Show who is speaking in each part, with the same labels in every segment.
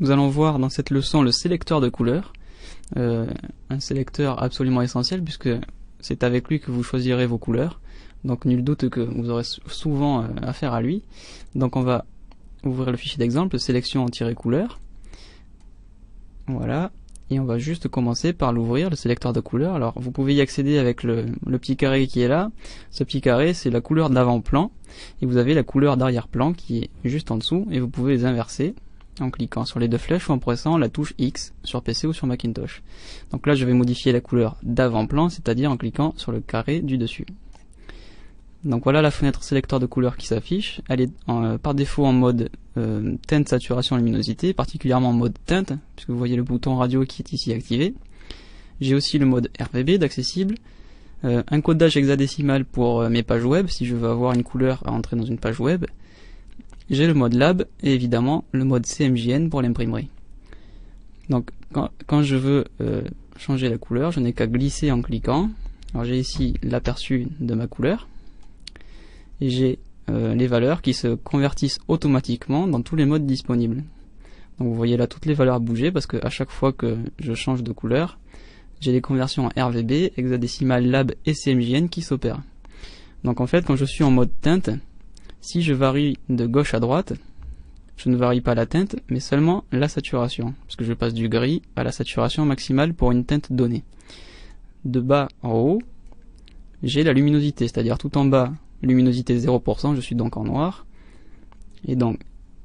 Speaker 1: nous allons voir dans cette leçon le sélecteur de couleurs, un sélecteur absolument essentiel puisque c'est avec lui que vous choisirez vos couleurs, donc nul doute que vous aurez souvent affaire à lui. Donc on va ouvrir le fichier d'exemple, sélection-couleur, voilà, et on va juste commencer par l'ouvrir, le sélecteur de couleurs. Alors vous pouvez y accéder avec le petit carré qui est là. Ce petit carré c'est la couleur d'avant-plan, et vous avez la couleur d'arrière-plan qui est juste en dessous, et vous pouvez les inverser en cliquant sur les deux flèches ou en pressant la touche X sur PC ou sur Macintosh. Donc là je vais modifier la couleur d'avant-plan, c'est-à-dire en cliquant sur le carré du dessus. Donc voilà la fenêtre sélecteur de couleurs qui s'affiche. Elle est par défaut en mode teinte, saturation, luminosité, particulièrement en mode teinte, puisque vous voyez le bouton radio qui est ici activé. J'ai aussi le mode RVB d'accessible, un codage hexadécimal pour mes pages web, si je veux avoir une couleur à entrer dans une page web. J'ai le mode lab et évidemment le mode CMJN pour l'imprimerie. Donc quand je veux changer la couleur, je n'ai qu'à glisser en cliquant. Alors j'ai ici l'aperçu de ma couleur. Et j'ai les valeurs qui se convertissent automatiquement dans tous les modes disponibles. Donc vous voyez là toutes les valeurs bouger parce que à chaque fois que je change de couleur, j'ai les conversions en RVB, hexadécimal, lab et CMJN qui s'opèrent. Donc en fait quand je suis en mode teinte, si je varie de gauche à droite, je ne varie pas la teinte mais seulement la saturation, parce que je passe du gris à la saturation maximale pour une teinte donnée. De bas en haut, j'ai la luminosité, c'est-à-dire tout en bas luminosité 0%, je suis donc en noir, et donc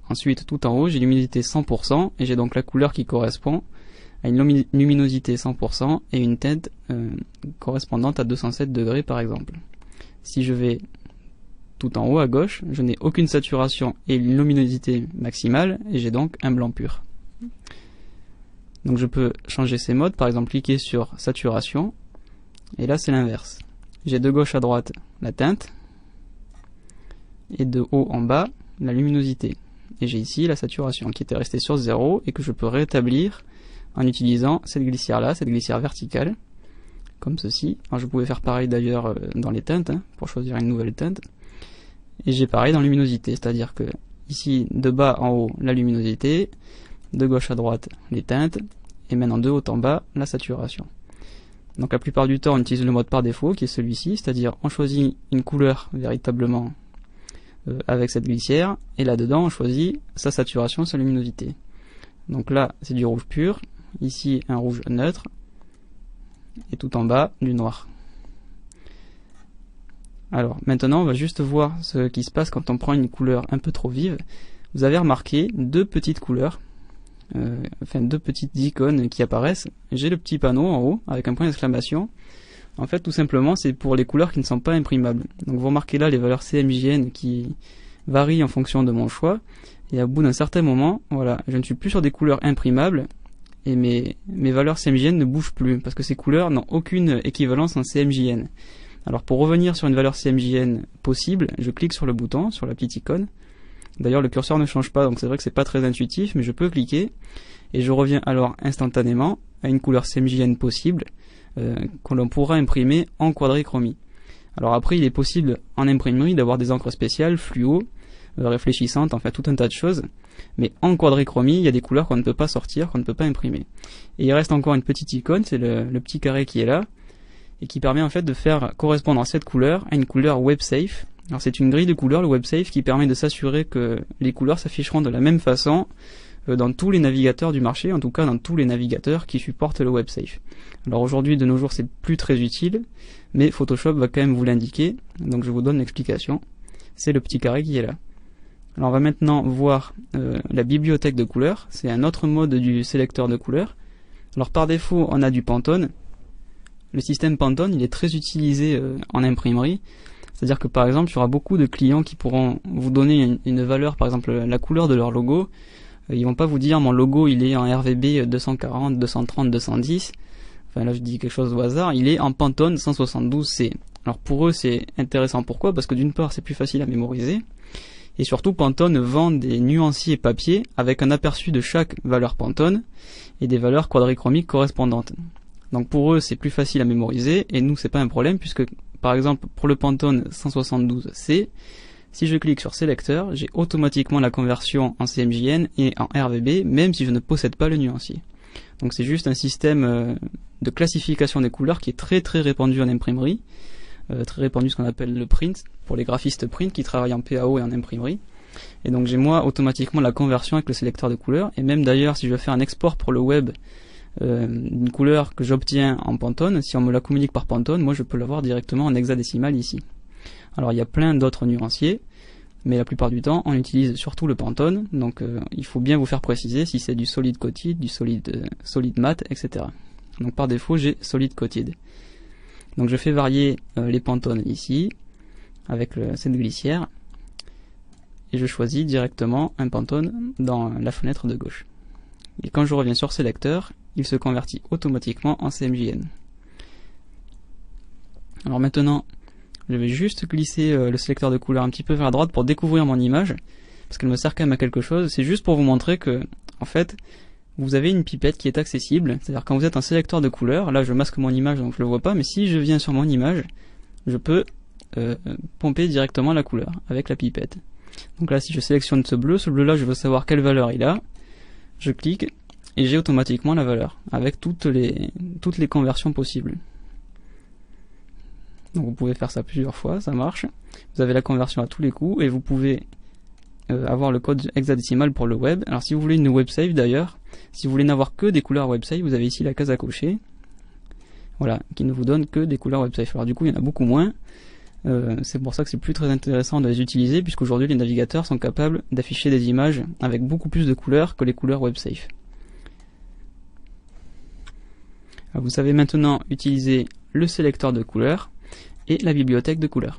Speaker 1: ensuite tout en haut j'ai luminosité 100% et j'ai donc la couleur qui correspond à une luminosité 100% et une teinte correspondante à 207 degrés par exemple. Si je vais tout en haut à gauche, je n'ai aucune saturation et une luminosité maximale et j'ai donc un blanc pur. Donc je peux changer ces modes, par exemple cliquer sur saturation et là c'est l'inverse. J'ai de gauche à droite la teinte et de haut en bas la luminosité. Et j'ai ici la saturation qui était restée sur 0 et que je peux rétablir en utilisant cette glissière là, cette glissière verticale, comme ceci. Alors je pouvais faire pareil d'ailleurs dans les teintes, pour choisir une nouvelle teinte. Et j'ai pareil dans luminosité, c'est-à-dire que ici de bas en haut la luminosité, de gauche à droite les teintes, et maintenant de haut en bas la saturation. Donc la plupart du temps on utilise le mode par défaut qui est celui-ci, c'est-à-dire on choisit une couleur véritablement avec cette glissière, et là-dedans on choisit sa saturation, sa luminosité. Donc là c'est du rouge pur, ici un rouge neutre, et tout en bas du noir. Alors maintenant on va juste voir ce qui se passe quand on prend une couleur un peu trop vive. Vous avez remarqué deux petites couleurs, deux petites icônes qui apparaissent. J'ai le petit panneau en haut avec un point d'exclamation. En fait, tout simplement, c'est pour les couleurs qui ne sont pas imprimables. Donc vous remarquez là les valeurs CMJN qui varient en fonction de mon choix. Et au bout d'un certain moment, voilà, je ne suis plus sur des couleurs imprimables et mes valeurs CMJN ne bougent plus parce que ces couleurs n'ont aucune équivalence en CMJN. Alors pour revenir sur une valeur CMJN possible, je clique sur le bouton, sur la petite icône. D'ailleurs le curseur ne change pas, donc c'est vrai que c'est pas très intuitif, mais je peux cliquer et je reviens alors instantanément à une couleur CMJN possible que l'on pourra imprimer en quadrichromie. Alors après il est possible en imprimerie d'avoir des encres spéciales, fluo, réfléchissantes, enfin tout un tas de choses, mais en quadrichromie il y a des couleurs qu'on ne peut pas sortir, qu'on ne peut pas imprimer. Et il reste encore une petite icône, c'est le petit carré qui est là, et qui permet en fait de faire correspondre cette couleur à une couleur WebSafe. Alors c'est une grille de couleurs, le WebSafe, qui permet de s'assurer que les couleurs s'afficheront de la même façon dans tous les navigateurs du marché, en tout cas dans tous les navigateurs qui supportent le WebSafe. Alors aujourd'hui de nos jours c'est plus très utile, mais Photoshop va quand même vous l'indiquer, donc je vous donne l'explication. C'est le petit carré qui est là. Alors on va maintenant voir la bibliothèque de couleurs, c'est un autre mode du sélecteur de couleurs. Alors par défaut on a du Pantone. Le système Pantone il est très utilisé en imprimerie. C'est-à-dire que par exemple, il y aura beaucoup de clients qui pourront vous donner une valeur, par exemple la couleur de leur logo. Ils vont pas vous dire mon logo il est en RVB 240, 230, 210. Enfin là je dis quelque chose au hasard. Il est en Pantone 172C. Alors pour eux c'est intéressant. Pourquoi ? Parce que d'une part c'est plus facile à mémoriser. Et surtout Pantone vend des nuanciers papier avec un aperçu de chaque valeur Pantone et des valeurs quadrichromiques correspondantes. Donc pour eux c'est plus facile à mémoriser et nous c'est pas un problème puisque par exemple pour le Pantone 172C Si je clique sur sélecteur, j'ai automatiquement la conversion en CMJN et en RVB, même si je ne possède pas le nuancier. Donc c'est juste un système de classification des couleurs qui est très très répandu en imprimerie, très répandu ce qu'on appelle le print, pour les graphistes print qui travaillent en PAO et en imprimerie. Et donc j'ai moi automatiquement la conversion avec le sélecteur de couleurs, et même d'ailleurs si je veux faire un export pour le web d'une couleur que j'obtiens en Pantone, si on me la communique par Pantone, moi je peux l'avoir directement en hexadécimal ici. Alors il y a plein d'autres nuanciers, mais la plupart du temps on utilise surtout le Pantone, donc il faut bien vous faire préciser si c'est du solid coated, du solid matte, etc. Donc par défaut j'ai solid coated. Donc je fais varier les Pantones ici, avec cette glissière, et je choisis directement un Pantone dans la fenêtre de gauche. Et quand je reviens sur sélecteur, il se convertit automatiquement en CMJN. Alors maintenant, je vais juste glisser le sélecteur de couleur un petit peu vers la droite pour découvrir mon image, parce qu'elle me sert quand même à quelque chose. C'est juste pour vous montrer que, en fait, vous avez une pipette qui est accessible. C'est-à-dire quand vous êtes un sélecteur de couleur, là je masque mon image donc je le vois pas, mais si je viens sur mon image, je peux pomper directement la couleur avec la pipette. Donc là si je sélectionne ce bleu là je veux savoir quelle valeur il a, je clique et j'ai automatiquement la valeur avec toutes les conversions possibles. Donc vous pouvez faire ça plusieurs fois, ça marche. Vous avez la conversion à tous les coups et vous pouvez avoir le code hexadécimal pour le web. Alors si vous voulez une websave d'ailleurs, si vous voulez n'avoir que des couleurs websave, vous avez ici la case à cocher, voilà, qui ne vous donne que des couleurs websave. Alors du coup il y en a beaucoup moins, c'est pour ça que c'est plus très intéressant de les utiliser, puisqu'aujourd'hui les navigateurs sont capables d'afficher des images avec beaucoup plus de couleurs que les couleurs websave. Alors, vous savez maintenant utiliser le sélecteur de couleurs et la bibliothèque de couleurs.